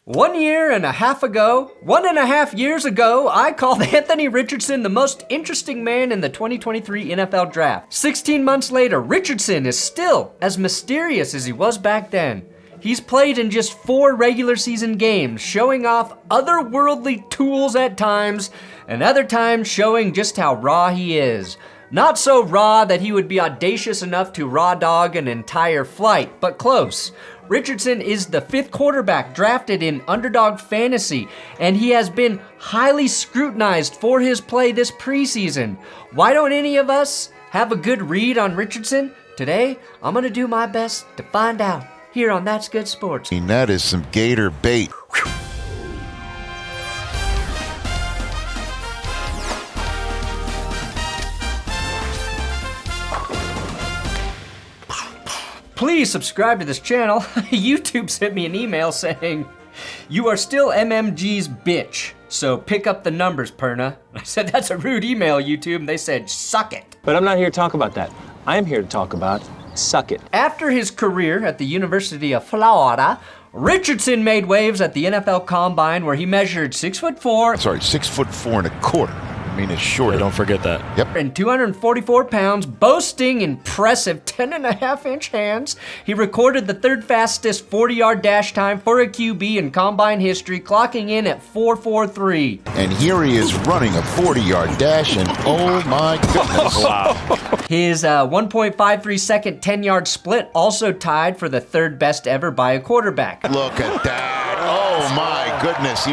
1.5 years ago, I called Anthony Richardson the most interesting man in the 2023 NFL Draft. 16 months later, Richardson is still as mysterious as he was back then. He's played in just 4 regular season games, showing off otherworldly tools at times, and other times showing just how raw he is. Not so raw that he would be audacious enough to raw dog an entire flight, but close. Richardson is the 5th quarterback drafted in Underdog Fantasy, and he has been highly scrutinized for his play this preseason. Why don't any of us have a good read on Richardson? Today, I'm going to do my best to find out here on That's Good Sports. And that is some gator bait. Please subscribe to this channel. YouTube sent me an email saying, "You are still MMG's bitch, so pick up the numbers, Perna." I said, "That's a rude email, YouTube." And they said, "Suck it." But I'm not here to talk about that. I am here to talk about suck it. After his career at the University of Florida, Richardson made waves at the NFL Combine where he measured 6'4". 6'4" and a quarter. I mean, it's short. Yeah, don't forget that. Yep. And 244 pounds, boasting impressive 10.5-inch hands. He recorded the 3rd fastest 40-yard dash time for a QB in Combine history, clocking in at 4.43. And here he is running a 40-yard dash, and oh my goodness. Wow. His 1.53 second 10-yard split also tied for the 3rd best ever by a quarterback. Look at that. Oh my goodness.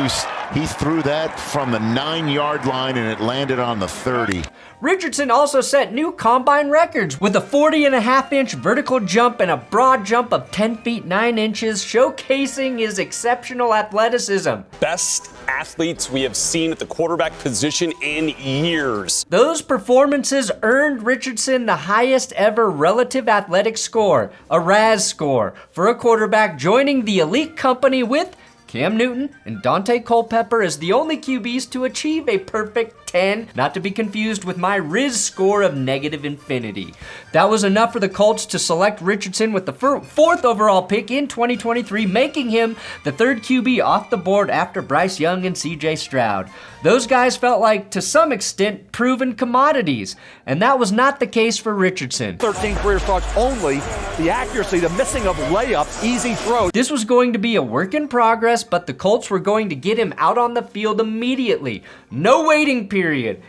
He threw that from the 9-yard line, and it landed on the 30. Richardson also set new Combine records with a 40.5-inch vertical jump and a broad jump of 10 feet 9 inches, showcasing his exceptional athleticism. Best athletes we have seen at the quarterback position in years. Those performances earned Richardson the highest ever relative athletic score, a RAS score, for a quarterback, joining the elite company with Cam Newton and Dante Culpepper as the only QBs to achieve a perfect 10, not to be confused with my Riz score of negative infinity. That was enough for the Colts to select Richardson with the 4th overall pick in 2023, making him the 3rd QB off the board after Bryce Young and CJ Stroud. Those guys felt like, to some extent, proven commodities, and that was not the case for Richardson. 13 career starts, only the accuracy, the missing of layups, easy throws. This was going to be a work in progress, but the Colts were going to get him out on the field immediately. No waiting period.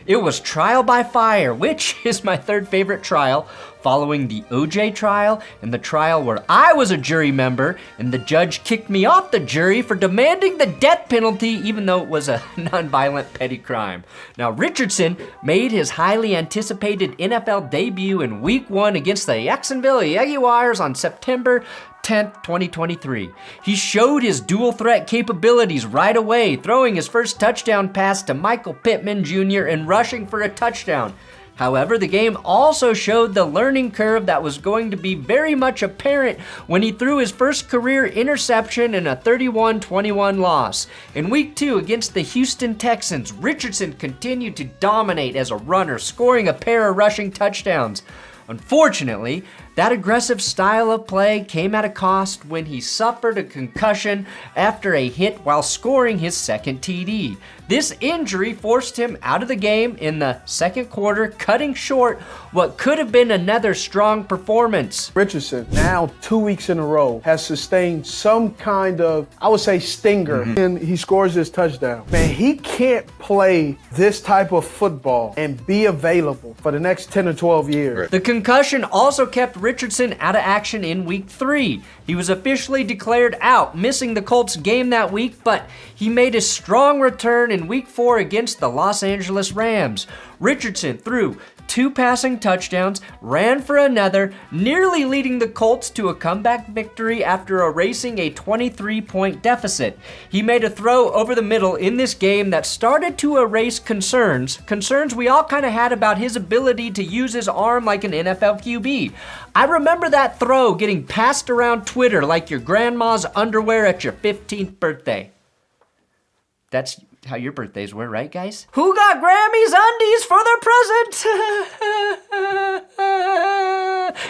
It was trial by fire, which is my 3rd favorite trial, following the OJ trial and the trial where I was a jury member and the judge kicked me off the jury for demanding the death penalty even though it was a nonviolent petty crime. Now, Richardson made his highly anticipated NFL debut in Week 1 against the Jacksonville Jaguars on September 10th, 2023. He showed his dual threat capabilities right away, throwing his first touchdown pass to Michael Pittman Jr. and rushing for a touchdown. However, the game also showed the learning curve that was going to be very much apparent when he threw his first career interception in a 31-21 loss. In Week 2 against the Houston Texans, Richardson continued to dominate as a runner, scoring a pair of rushing touchdowns. Unfortunately, that aggressive style of play came at a cost when he suffered a concussion after a hit while scoring his 2nd TD. This injury forced him out of the game in the 2nd quarter, cutting short what could have been another strong performance. Richardson, now 2 weeks in a row, has sustained some kind of, I would say, stinger, and he scores his touchdown. Man, he can't play this type of football and be available for the next 10 or 12 years. The concussion also kept Richardson out of action in Week 3. He was officially declared out, missing the Colts game that week, but he made a strong return in Week 4 against the Los Angeles Rams. Richardson threw 2 passing touchdowns, ran for another, nearly leading the Colts to a comeback victory after erasing a 23-point deficit. He made a throw over the middle in this game that started to erase concerns we all kind of had about his ability to use his arm like an NFL QB. I remember that throw getting passed around Twitter like your grandma's underwear at your 15th birthday. That's how your birthdays were, right, guys? Who got Grammy's undies for their present?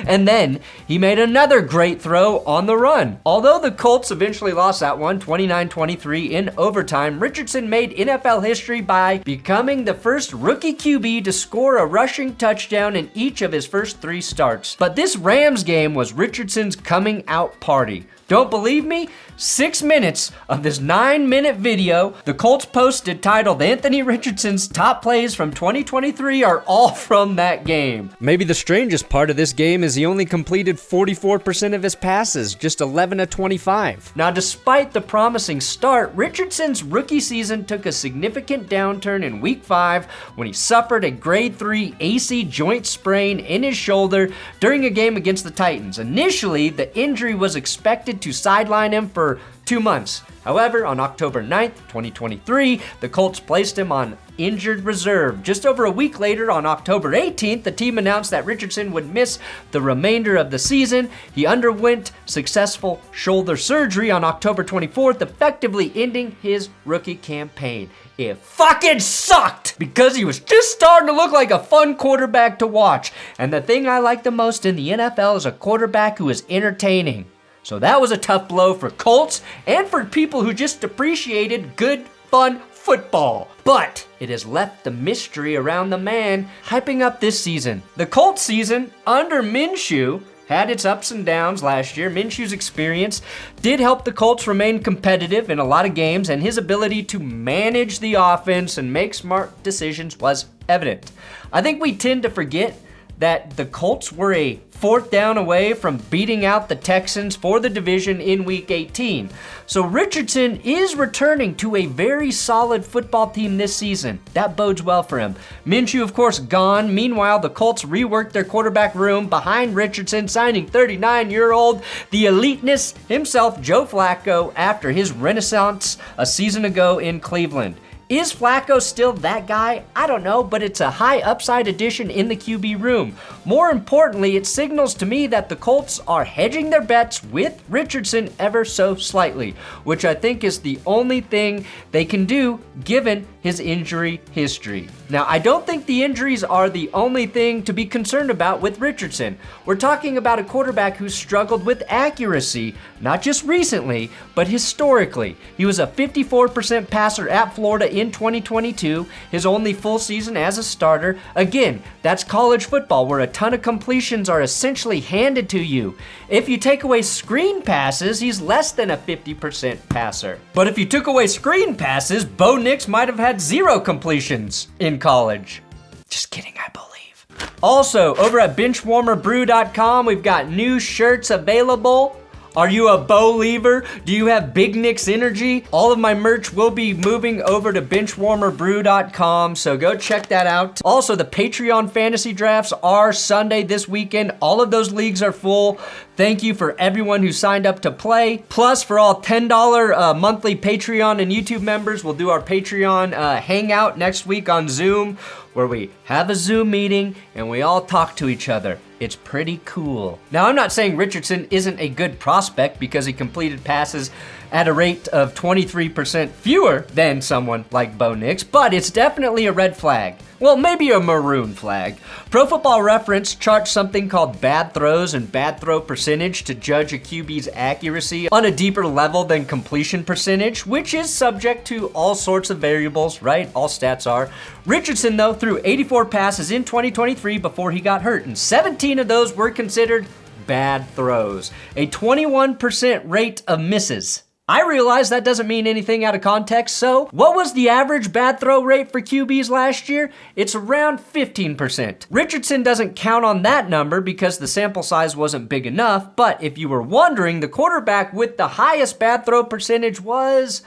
And then he made another great throw on the run. Although the Colts eventually lost that one 29-23 in overtime, Richardson made NFL history by becoming the first rookie QB to score a rushing touchdown in each of his first 3 starts. But this Rams game was Richardson's coming out party. Don't believe me? 6 minutes of this 9-minute video the Colts posted titled Anthony Richardson's top plays from 2023 are all from that game. Maybe the strangest part of this game is he only completed 44% of his passes, just 11 of 25. Now, despite the promising start, Richardson's rookie season took a significant downturn in Week 5 when he suffered a grade 3 AC joint sprain in his shoulder during a game against the Titans. Initially, the injury was expected to sideline him for 2 months. However, on October 9th, 2023, the Colts placed him on injured reserve. Just over a week later, on October 18th, the team announced that Richardson would miss the remainder of the season. He underwent successful shoulder surgery on October 24th, effectively ending his rookie campaign. It fucking sucked because he was just starting to look like a fun quarterback to watch. And the thing I like the most in the NFL is a quarterback who is entertaining. So that was a tough blow for Colts and for people who just appreciated good, fun football. But it has left the mystery around the man hyping up this season. The Colts season under Minshew had its ups and downs last year. Minshew's experience did help the Colts remain competitive in a lot of games, and his ability to manage the offense and make smart decisions was evident. I think we tend to forget that the Colts were a 4th down away from beating out the Texans for the division in Week 18. So Richardson is returning to a very solid football team this season. That bodes well for him. Minshew, of course, gone. Meanwhile, the Colts reworked their quarterback room behind Richardson, signing 39-year-old, the eliteness himself, Joe Flacco, after his renaissance a season ago in Cleveland. Is Flacco still that guy? I don't know, but it's a high upside addition in the QB room. More importantly, it signals to me that the Colts are hedging their bets with Richardson ever so slightly, which I think is the only thing they can do given his injury history. Now, I don't think the injuries are the only thing to be concerned about with Richardson. We're talking about a quarterback who struggled with accuracy, not just recently, but historically. He was a 54% passer at Florida in 2022, his only full season as a starter. Again, that's college football where a ton of completions are essentially handed to you. If you take away screen passes, he's less than a 50% passer. But if you took away screen passes, Bo Nix might have had 0 completions in college. Just kidding, I believe. Also, over at benchwarmerbrew.com, we've got new shirts available. Are you a Bo-liever? Do you have Big Nick's energy? All of my merch will be moving over to benchwarmerbrew.com, so go check that out. Also, the Patreon fantasy drafts are Sunday this weekend. All of those leagues are full. Thank you for everyone who signed up to play. Plus, for all $10 monthly Patreon and YouTube members, we'll do our Patreon hangout next week on Zoom, where we have a Zoom meeting and we all talk to each other. It's pretty cool. Now, I'm not saying Richardson isn't a good prospect because he completed passes at a rate of 23% fewer than someone like Bo Nix, but it's definitely a red flag. Well, maybe a maroon flag. Pro Football Reference charts something called bad throws and bad throw percentage to judge a QB's accuracy on a deeper level than completion percentage, which is subject to all sorts of variables, right? All stats are. Richardson, though, threw 84 passes in 2023 before he got hurt, and 17 of those were considered bad throws, a 21% rate of misses. I realize that doesn't mean anything out of context, so what was the average bad throw rate for QBs last year? It's around 15%. Richardson doesn't count on that number because the sample size wasn't big enough, but if you were wondering, the quarterback with the highest bad throw percentage was,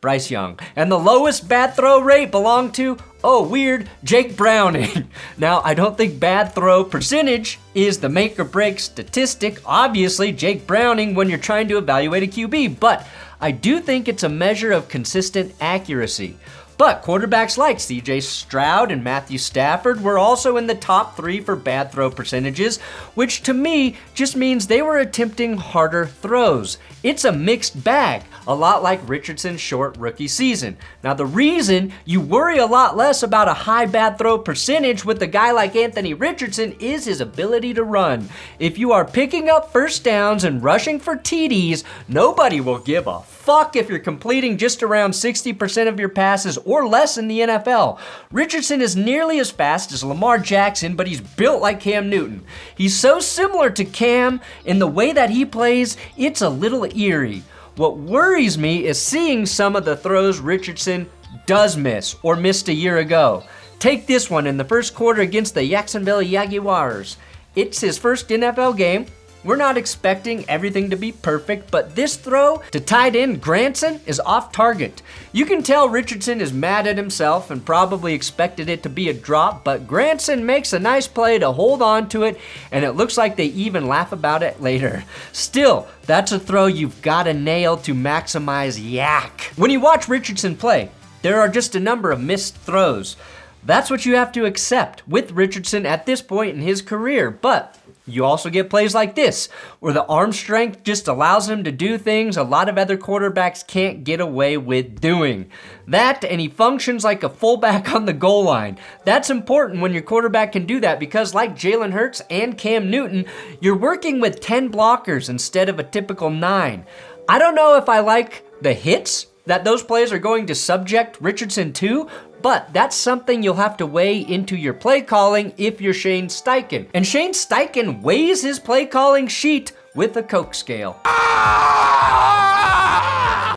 Bryce Young. And the lowest bad throw rate belonged to, Jake Browning. Now, I don't think bad throw percentage is the make or break statistic. Obviously, Jake Browning when you're trying to evaluate a QB, but I do think it's a measure of consistent accuracy. But quarterbacks like C.J. Stroud and Matthew Stafford were also in the top 3 for bad throw percentages, which to me just means they were attempting harder throws. It's a mixed bag, a lot like Richardson's short rookie season. Now the reason you worry a lot less about a high bad throw percentage with a guy like Anthony Richardson is his ability to run. If you are picking up first downs and rushing for TDs, nobody will give a fuck if you're completing just around 60% of your passes or less in the NFL. Richardson is nearly as fast as Lamar Jackson, but he's built like Cam Newton. He's so similar to Cam in the way that he plays, it's a little eerie. What worries me is seeing some of the throws Richardson does miss or missed a year ago. Take this one in the first quarter against the Jacksonville Jaguars. It's his first NFL game. We're not expecting everything to be perfect, but this throw to tight end Granson is off target. You can tell Richardson is mad at himself and probably expected it to be a drop, but Granson makes a nice play to hold on to it, and it looks like they even laugh about it later. Still, that's a throw you've got to nail to maximize yak. When you watch Richardson play, there are just a number of missed throws. That's what you have to accept with Richardson at this point in his career, but you also get plays like this, where the arm strength just allows him to do things a lot of other quarterbacks can't get away with doing. That, and he functions like a fullback on the goal line. That's important when your quarterback can do that because like Jalen Hurts and Cam Newton, you're working with 10 blockers instead of a typical 9. I don't know if I like the hits that those plays are going to subject Richardson to, but that's something you'll have to weigh into your play calling if you're Shane Steichen. And Shane Steichen weighs his play calling sheet with a Coke scale.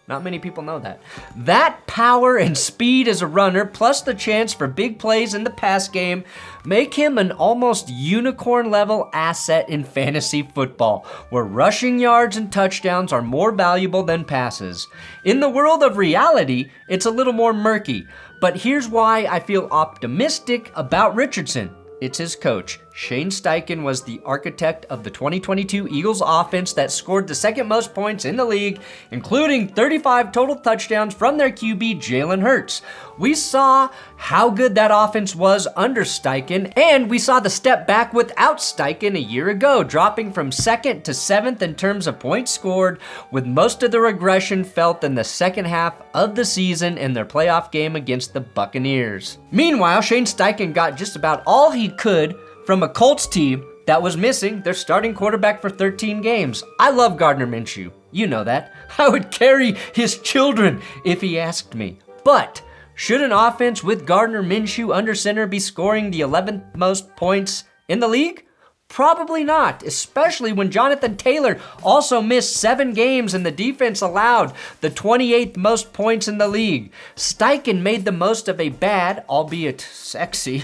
Not many people know that. That power and speed as a runner, plus the chance for big plays in the pass game, make him an almost unicorn-level asset in fantasy football, where rushing yards and touchdowns are more valuable than passes. In the world of reality, it's a little more murky, but here's why I feel optimistic about Richardson. It's his coach. Shane Steichen was the architect of the 2022 Eagles offense that scored the second most points in the league, including 35 total touchdowns from their QB, Jalen Hurts. We saw how good that offense was under Steichen, and we saw the step back without Steichen a year ago, dropping from 2nd to 7th in terms of points scored, with most of the regression felt in the second half of the season in their playoff game against the Buccaneers. Meanwhile, Shane Steichen got just about all he could from a Colts team that was missing their starting quarterback for 13 games. I love Gardner Minshew. You know that. I would carry his children if he asked me. But should an offense with Gardner Minshew under center be scoring the 11th most points in the league? Probably not, especially when Jonathan Taylor also missed 7 games and the defense allowed the 28th most points in the league. Steichen made the most of a bad, albeit sexy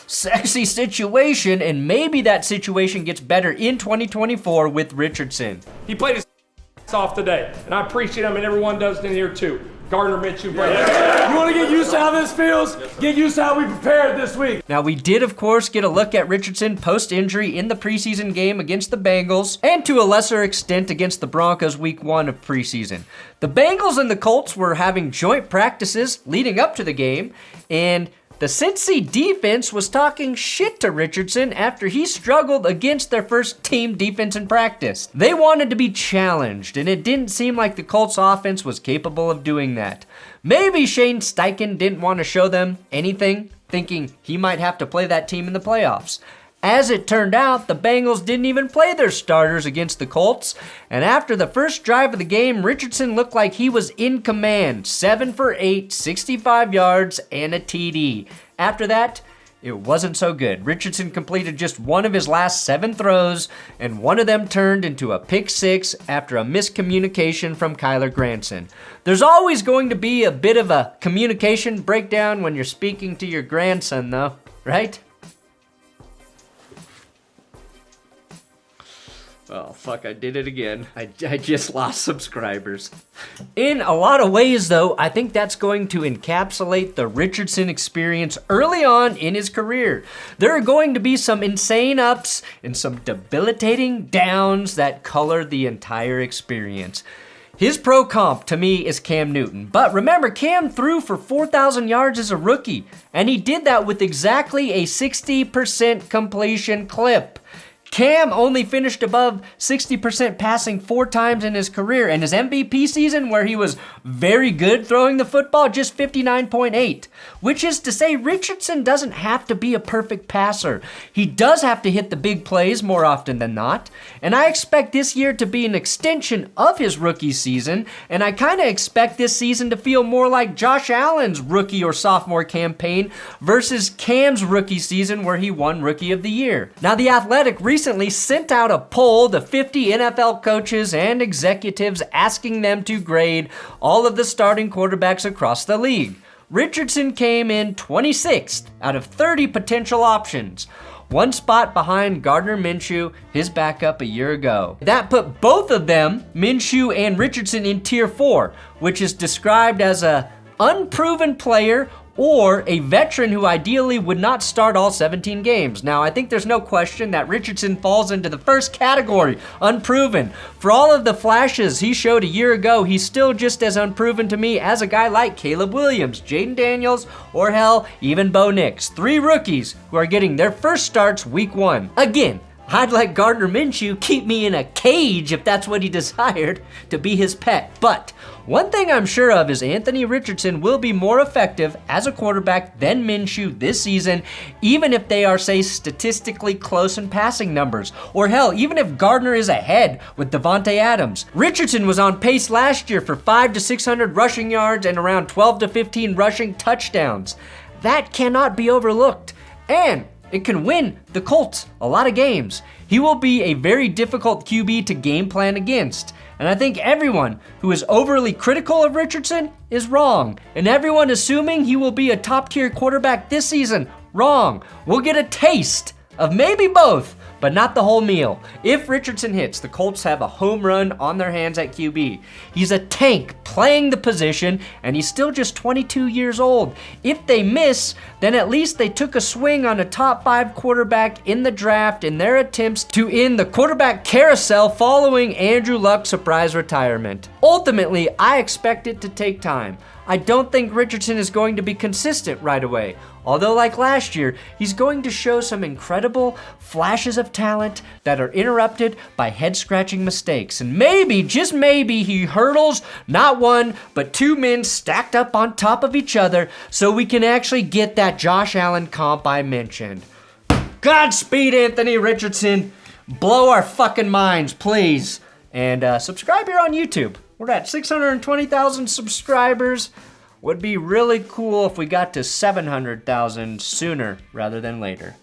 situation, and maybe that situation gets better in 2024 with Richardson. He played his off today, and I appreciate him, and everyone does in here too. Gardner Minshew, bro. You want to get used to how this feels? Get used to how we prepared this week. Now, we did, of course, get a look at Richardson post-injury in the preseason game against the Bengals, and to a lesser extent against the Broncos week 1 of preseason. The Bengals and the Colts were having joint practices leading up to the game, and the Cincy defense was talking shit to Richardson after he struggled against their first team defense in practice. They wanted to be challenged, and it didn't seem like the Colts offense was capable of doing that. Maybe Shane Steichen didn't want to show them anything, thinking he might have to play that team in the playoffs. As it turned out, the Bengals didn't even play their starters against the Colts, and after the first drive of the game, Richardson looked like he was in command. 7 for 8, 65 yards, and a TD. After that, it wasn't so good. Richardson completed just one of his last 7 throws, and one of them turned into a pick 6 after a miscommunication from Kyler Granson. There's always going to be a bit of a communication breakdown when you're speaking to your grandson, though, right? Oh, fuck, I did it again. I just lost subscribers. In a lot of ways, though, I think that's going to encapsulate the Richardson experience early on in his career. There are going to be some insane ups and some debilitating downs that color the entire experience. His pro comp to me is Cam Newton. But remember, Cam threw for 4,000 yards as a rookie, and he did that with exactly a 60% completion clip. Cam only finished above 60% passing 4 times in his career, and his MVP season, where he was very good throwing the football, just 59.8. Which is to say, Richardson doesn't have to be a perfect passer. He does have to hit the big plays more often than not, and I expect this year to be an extension of his rookie season, and I kind of expect this season to feel more like Josh Allen's rookie or sophomore campaign versus Cam's rookie season where he won Rookie of the Year. Now, The Athletic recently sent out a poll to 50 NFL coaches and executives asking them to grade all of the starting quarterbacks across the league. Richardson came in 26th out of 30 potential options, 1 spot behind Gardner Minshew, his backup a year ago. That put both of them, Minshew and Richardson, in tier 4, which is described as a unproven player or a veteran who ideally would not start all 17 games. Now, I think there's no question that Richardson falls into the first category, unproven. For all of the flashes he showed a year ago, he's still just as unproven to me as a guy like Caleb Williams, Jaden Daniels, or hell, even Bo Nix. 3 rookies who are getting their first starts week 1. Again, I'd let Gardner Minshew keep me in a cage if that's what he desired, to be his pet. But one thing I'm sure of is Anthony Richardson will be more effective as a quarterback than Minshew this season, even if they are, say, statistically close in passing numbers. Or hell, even if Gardner is ahead with Devontae Adams. Richardson was on pace last year for 500 to 600 rushing yards and around 12 to 15 rushing touchdowns. That cannot be overlooked. And it can win the Colts a lot of games. He will be a very difficult QB to game plan against. And I think everyone who is overly critical of Richardson is wrong. And everyone assuming he will be a top-tier quarterback this season, wrong. We'll get a taste of maybe both, but not the whole meal. If Richardson hits, the Colts have a home run on their hands at QB. He's a tank playing the position, and he's still just 22 years old. If they miss, then at least they took a swing on a top 5 quarterback in the draft in their attempts to end the quarterback carousel following Andrew Luck's surprise retirement. Ultimately, I expect it to take time. I don't think Richardson is going to be consistent right away. Although, like last year, he's going to show some incredible flashes of talent that are interrupted by head-scratching mistakes. And maybe, just maybe, he hurdles not 1, but 2 men stacked up on top of each other so we can actually get that Josh Allen comp I mentioned. Godspeed, Anthony Richardson. Blow our fucking minds, please. And subscribe here on YouTube. We're at 620,000 subscribers. Would be really cool if we got to 700,000 sooner rather than later.